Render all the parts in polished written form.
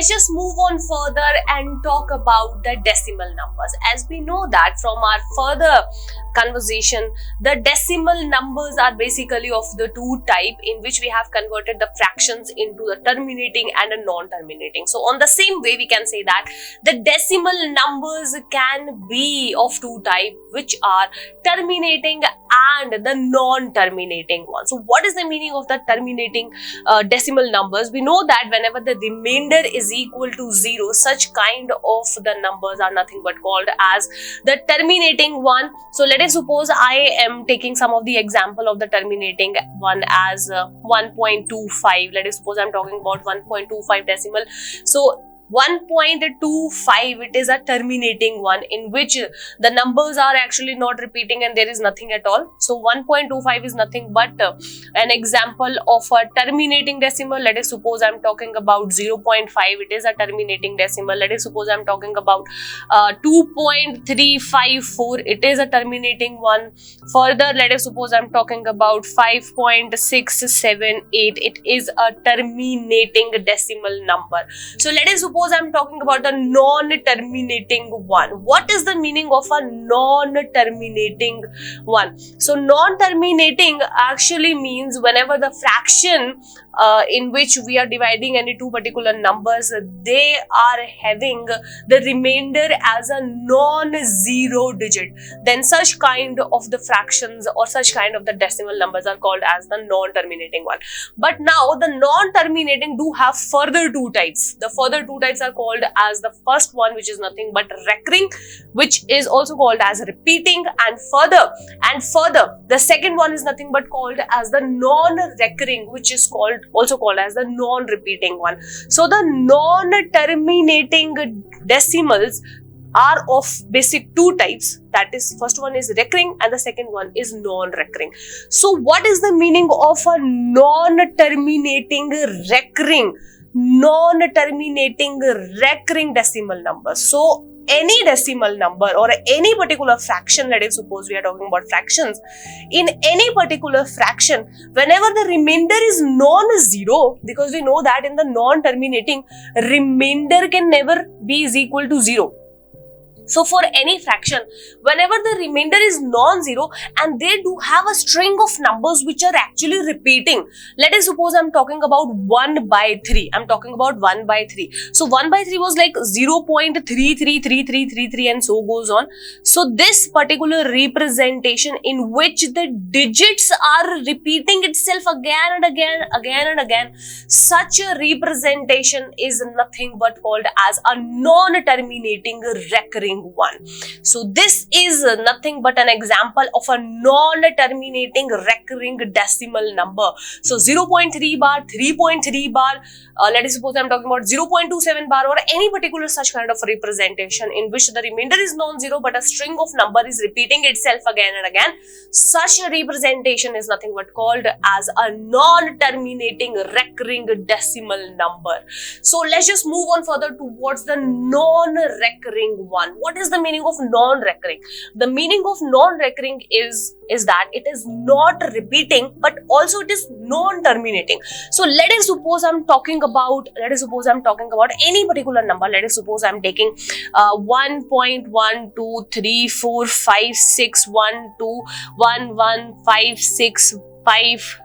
let's just move on further and talk about the decimal numbers. As we know that from our further conversation, the decimal numbers are basically of the two type in which we have converted the fractions into the terminating and a non-terminating. So on the same way, we can say that the decimal numbers can be of two type, which are terminating and the non-terminating one. So what is the meaning of the terminating decimal numbers? We know that whenever the remainder is equal to 0, such kind of the numbers are nothing but called as the terminating one. So let us suppose I am taking some of the example of the terminating one as 1.25. Let us suppose I am talking about 1.25 decimal. So 1.25, it is a terminating one in which the numbers are actually not repeating and there is nothing at all. So 1.25 is nothing but an example of a terminating decimal. Let us suppose I am talking about 0.5, it is a terminating decimal. Let us suppose I am talking about 2.354, it is a terminating one. Further, let us suppose I am talking about 5.678, it is a terminating decimal number. So let us suppose I'm talking about the non-terminating one. What is the meaning of a non-terminating one? So non-terminating actually means whenever the fraction in which we are dividing any two particular numbers, they are having the remainder as a non-zero digit, then such kind of the fractions or such kind of the decimal numbers are called as the non-terminating one. But now the non-terminating do have further two types. The further two types are called as the first one, which is nothing but recurring, which is also called as repeating, and further the second one is nothing but called as the non-recurring, which is also called as the non-repeating one. So the non-terminating decimals are of basic two types, that is first one is recurring and the second one is non-recurring. So what is the meaning of a non-terminating recurring decimal number? So any decimal number or any particular fraction, let us suppose we are talking about fractions, in any particular fraction, whenever the remainder is non-zero, because we know that in the non-terminating, remainder can never be is equal to 0. So for any fraction, whenever the remainder is non-zero and they do have a string of numbers which are actually repeating, let us suppose I'm talking about 1 by 3. I'm talking about 1 by 3. So 1 by 3 was like 0.333333 and so goes on. So this particular representation in which the digits are repeating itself again and again, such a representation is nothing but called as a non-terminating recurring one. So this is nothing but an example of a non-terminating recurring decimal number. So 0.3 bar, 3.3 bar, let us suppose I am talking about 0.27 bar or any particular such kind of representation in which the remainder is non-zero but a string of number is repeating itself again and again. Such a representation is nothing but called as a non-terminating recurring decimal number. So let's just move on further towards the non-recurring one. What is the meaning of non-recurring? The meaning of non-recurring is that it is not repeating but also it is non-terminating. So let us suppose I'm talking about any particular number. Let us suppose I'm taking 1.1234561211565,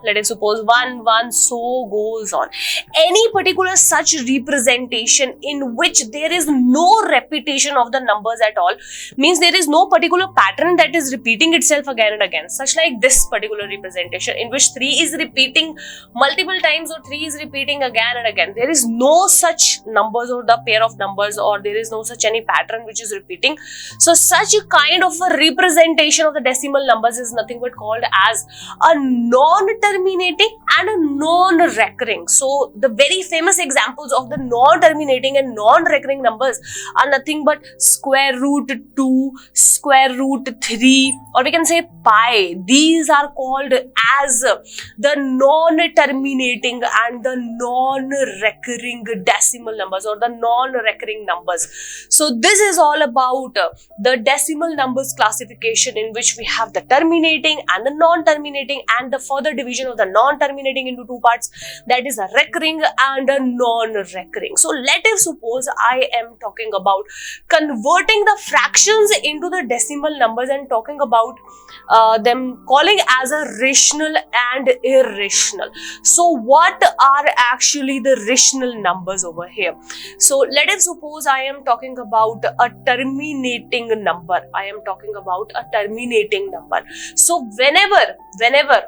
let us suppose 1, 1, so goes on. Any particular such representation in which there is no repetition of the numbers at all, means there is no particular pattern that is repeating itself again and again, such like this particular representation in which 3 is repeating multiple times or 3 is repeating again and again. There is no such numbers or the pair of numbers, or there is no such any pattern which is repeating. So such a kind of a representation of the decimal numbers is nothing but called as a non-terminating and a non-recurring. So the very famous examples of the non-terminating and non-recurring numbers are nothing but square root 2, square root 3, or we can say pi. These are called as the non-terminating and the non-recurring decimal numbers or the non-recurring numbers. So this is all about the decimal numbers classification in which we have the terminating and the non-terminating, and the further further division of the non-terminating into two parts, that is a recurring and a non-recurring. So let us suppose I am talking about converting the fractions into the decimal numbers and talking about them calling as a rational and irrational. So what are actually the rational numbers over here? So let us suppose I am talking about a terminating number. I am talking about a terminating number. So whenever,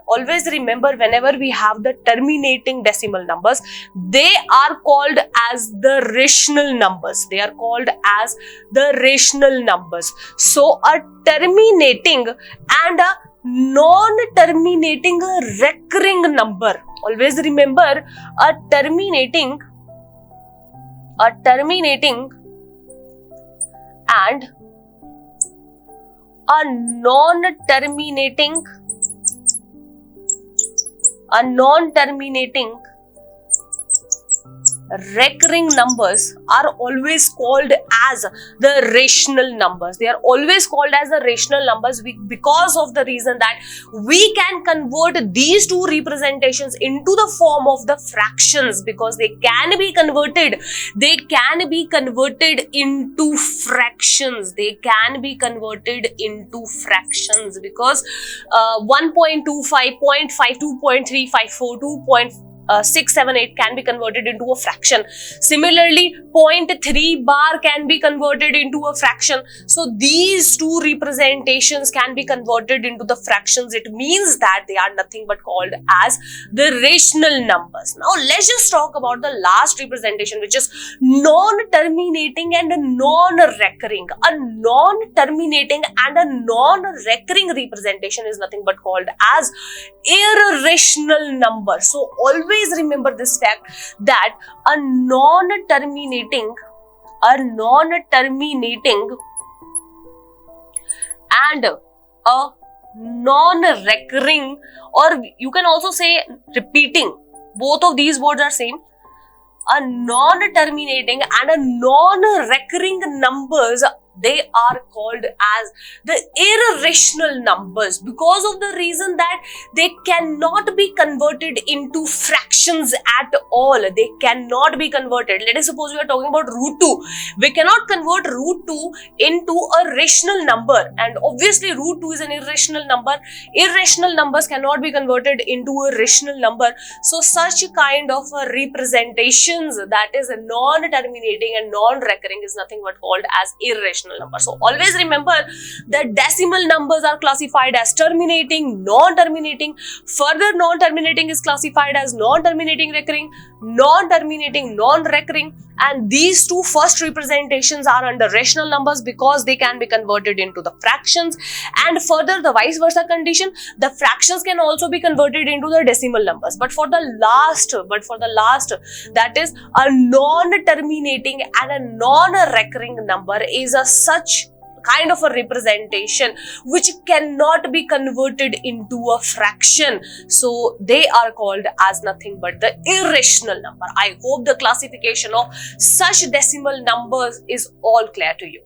always remember, whenever we have the terminating decimal numbers, they are called as the rational numbers. They are called as the rational numbers. So a terminating and a non-terminating recurring number. Always remember, a terminating and a non-terminating recurring numbers are always called as the rational numbers. They are always called as the rational numbers because of the reason that we can convert these two representations into the form of the fractions, because they can be converted. They can be converted into fractions. They can be converted into fractions because 1.25, 0.52, 0.354, 2.678 can be converted into a fraction. Similarly, 0.3 bar can be converted into a fraction. So these two representations can be converted into the fractions. It means that they are nothing but called as the rational numbers. Now let's just talk about the last representation, which is non-terminating and non-recurring. A non-terminating and a non-recurring representation is nothing but called as irrational number. So always remember this fact that a non-terminating and a non-recurring, or you can also say repeating, both of these words are same. A non-terminating and a non-recurring numbers, they are called as the irrational numbers because of the reason that they cannot be converted into fractions at all. They cannot be converted. Let us suppose we are talking about root 2. We cannot convert root 2 into a rational number, and obviously root 2 is an irrational number. Irrational numbers cannot be converted into a rational number. So such kind of representations, that is a non-terminating and non-recurring, is nothing but called as irrational number. So always remember that decimal numbers are classified as terminating, non-terminating. Further, non-terminating is classified as non-terminating recurring, non-terminating non-recurring, and these two first representations are under rational numbers because they can be converted into the fractions. And further, the vice versa condition, the fractions can also be converted into the decimal numbers. But for the last, that is a non-terminating and a non-recurring number is a such kind of a representation which cannot be converted into a fraction. So they are called as nothing but the irrational number. I hope the classification of such decimal numbers is all clear to you.